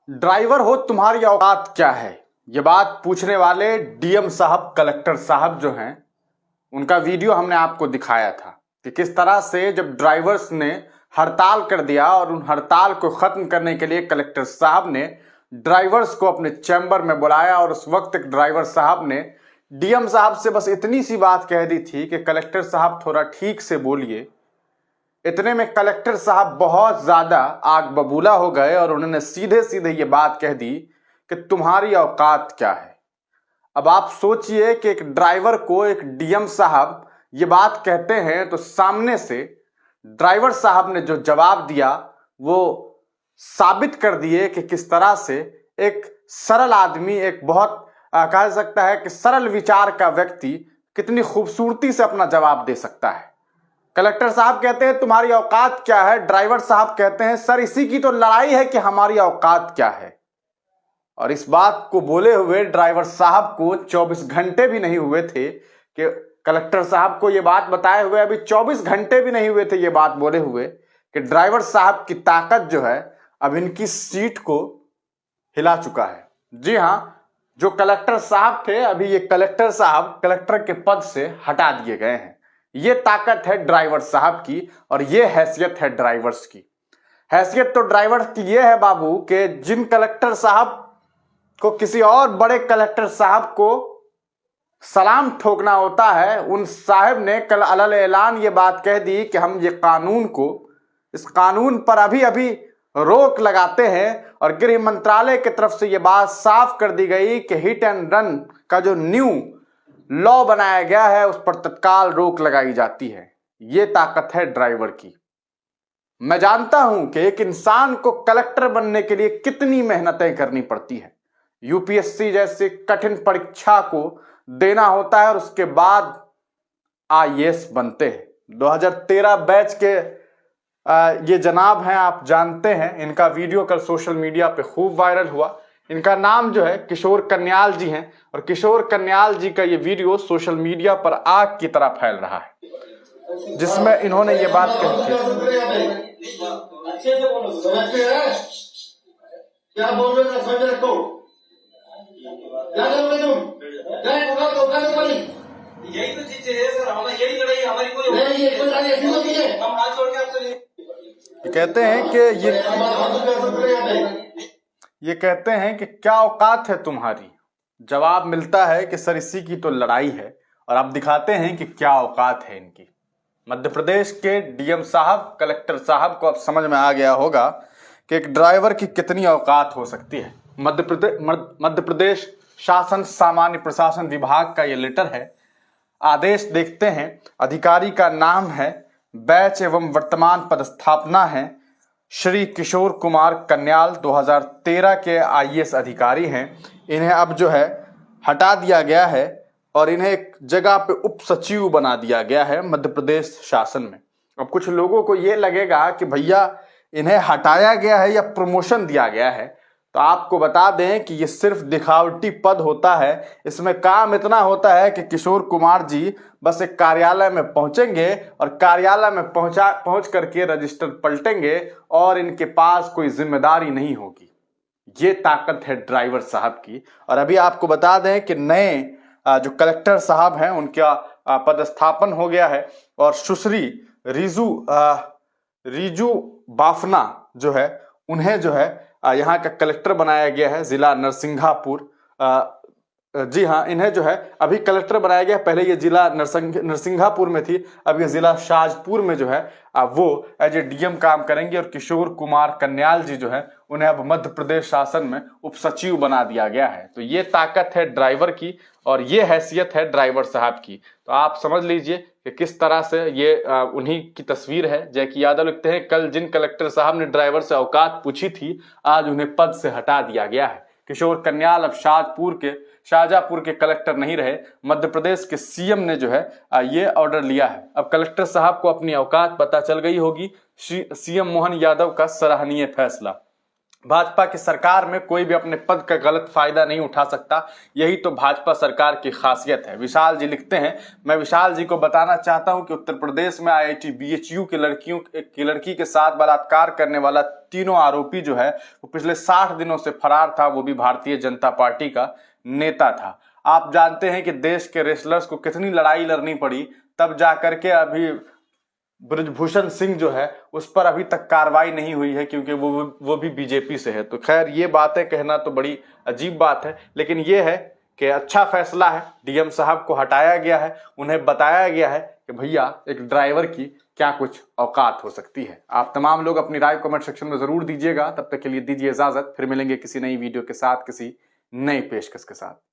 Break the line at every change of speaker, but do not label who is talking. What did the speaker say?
Driver हो, तुम्हारी औकात क्या है? ये बात पूछने वाले डीएम साहब, कलेक्टर साहब जो हैं, उनका वीडियो हमने आपको दिखाया था कि किस तरह से जब ड्राइवर्स ने हड़ताल कर दिया और उन हड़ताल को खत्म करने के लिए कलेक्टर साहब ने ड्राइवर्स को अपने चैम्बर में बुलाया और उस वक्त एक ड्राइवर साहब ने डीएम साहब से बस इतनी सी बात कह दी थी कि कलेक्टर साहब थोड़ा ठीक से बोलिए। इतने में कलेक्टर साहब बहुत ज्यादा आग बबूला हो गए और उन्होंने सीधे सीधे ये बात कह दी कि तुम्हारी औकात क्या है। अब आप सोचिए कि एक ड्राइवर को एक डीएम साहब ये बात कहते हैं तो सामने से ड्राइवर साहब ने जो जवाब दिया वो साबित कर दिए कि किस तरह से एक सरल आदमी, एक बहुत कहा सकता है कि सरल विचार का व्यक्ति कितनी खूबसूरती से अपना जवाब दे सकता है। कलेक्टर साहब कहते हैं तुम्हारी औकात क्या है, ड्राइवर साहब कहते हैं सर इसी की तो लड़ाई है कि हमारी औकात क्या है। और इस बात को बोले हुए ड्राइवर साहब को 24 घंटे भी नहीं हुए थे कि कलेक्टर साहब को यह बात बताए हुए अभी 24 घंटे भी नहीं हुए थे ये बात बोले हुए कि ड्राइवर साहब की ताकत जो है अब इनकी सीट को हिला चुका है। जी हाँ, जो कलेक्टर साहब थे अभी ये कलेक्टर साहब कलेक्टर के पद से हटा दिए गए हैं। ये ताकत है ड्राइवर साहब की और ये हैसियत है ड्राइवर्स की। हैसियत तो ड्राइवर की ये है बाबू कि जिन कलेक्टर साहब को किसी और बड़े कलेक्टर साहब को सलाम ठोकना होता है, उन साहब ने कल अलल ऐलान ये बात कह दी कि हम ये इस कानून पर अभी अभी रोक लगाते हैं। और गृह मंत्रालय की तरफ से ये बात साफ कर दी गई कि हिट एंड रन का जो न्यू लॉ बनाया गया है उस पर तत्काल रोक लगाई जाती है। ये ताकत है ड्राइवर की। मैं जानता हूं कि एक इंसान को कलेक्टर बनने के लिए कितनी मेहनतें करनी पड़ती है। यूपीएससी जैसे कठिन परीक्षा को देना होता है और उसके बाद आईएएस बनते हैं। 2013 बैच के ये जनाब हैं, आप जानते हैं, इनका वीडियो कल सोशल मीडिया पे खूब वायरल हुआ। इनका नाम जो है किशोर कन्याल जी हैं और किशोर कन्याल जी का ये वीडियो सोशल मीडिया पर आग की तरह फैल रहा है, जिसमें इन्होंने ये बात कही थी। क्या बोल रहे हो, समझ रखो, क्या बोल रहे तुम, यही तो चीजें है सर, हमारा यही लड़ाई, हमारी कोई नहीं है। हम हाथ जोड़ के आपसे कहते हैं कि ये कहते हैं कि क्या औकात है तुम्हारी। जवाब मिलता है कि सर इसी की तो लड़ाई है और अब दिखाते हैं कि क्या औकात है इनकी। मध्य प्रदेश के डीएम साहब, कलेक्टर साहब को अब समझ में आ गया होगा कि एक ड्राइवर की कितनी औकात हो सकती है। मध्य प्रदेश शासन सामान्य प्रशासन विभाग का ये लेटर है। आदेश देखते हैं, अधिकारी का नाम है, बैच एवं वर्तमान पदस्थापना है श्री किशोर कुमार कन्याल, 2013 के आईएएस अधिकारी हैं। इन्हें अब जो है हटा दिया गया है और इन्हें एक जगह पे उप सचिव बना दिया गया है मध्य प्रदेश शासन में। अब कुछ लोगों को ये लगेगा कि भैया इन्हें हटाया गया है या प्रमोशन दिया गया है, तो आपको बता दें कि ये सिर्फ दिखावटी पद होता है। इसमें काम इतना होता है कि किशोर कुमार जी बस एक कार्यालय में पहुंचेंगे और कार्यालय में पहुंच करके रजिस्टर पलटेंगे और इनके पास कोई जिम्मेदारी नहीं होगी। ये ताकत है ड्राइवर साहब की। और अभी आपको बता दें कि नए जो कलेक्टर साहब हैं उनका पदस्थापन हो गया है और सुश्री रीजू बाफना जो है उन्हें जो है यहाँ का कलेक्टर बनाया गया है जिला नरसिंघापुर। जी हाँ, इन्हें जो है अभी कलेक्टर बनाया गया। पहले ये जिला नरसिंघापुर में थी, अब ये जिला शाजपुर में जो है वो एज ए डीएम काम करेंगे। और किशोर कुमार कन्याल जी जो है उन्हें अब मध्य प्रदेश शासन में उप सचिव बना दिया गया है। तो ये ताकत है ड्राइवर की और ये हैसियत है ड्राइवर साहब की। तो आप समझ लीजिए कि किस तरह से ये उन्हीं की तस्वीर है। जैकी यादव लिखते हैं, कल जिन कलेक्टर साहब ने ड्राइवर से औकात पूछी थी आज उन्हें पद से हटा दिया गया है। किशोर कन्याल अब शाहजहांपुर के कलेक्टर नहीं रहे। मध्य प्रदेश के सीएम ने जो है ये ऑर्डर लिया है। अब कलेक्टर साहब को अपनी औकात पता चल गई होगी। सीएम मोहन यादव का सराहनीय फैसला। भाजपा की सरकार में कोई भी अपने पद का गलत फायदा नहीं उठा सकता। यही तो भाजपा सरकार की खासियत है। विशाल जी लिखते हैं, मैं विशाल जी को बताना चाहता हूं कि उत्तर प्रदेश में IIT BHU की लड़की के साथ बलात्कार करने वाला तीनों आरोपी जो है वो पिछले 60 दिनों से फरार था, वो भी भारतीय जनता पार्टी का नेता था। आप जानते हैं कि देश के रेसलर्स को कितनी लड़ाई लड़नी पड़ी, तब जाकर के अभी ब्रजभूषण सिंह जो है उस पर अभी तक कार्रवाई नहीं हुई है, क्योंकि वो भी बीजेपी से है। तो खैर ये बातें कहना तो बड़ी अजीब बात है, लेकिन ये है कि अच्छा फैसला है, डीएम साहब को हटाया गया है, उन्हें बताया गया है कि भैया एक ड्राइवर की क्या कुछ औकात हो सकती है। आप तमाम लोग अपनी राय कमेंट सेक्शन में जरूर दीजिएगा। तब तक के लिए दीजिए इजाजत, फिर मिलेंगे किसी नई वीडियो के साथ, किसी नई पेशकश के साथ।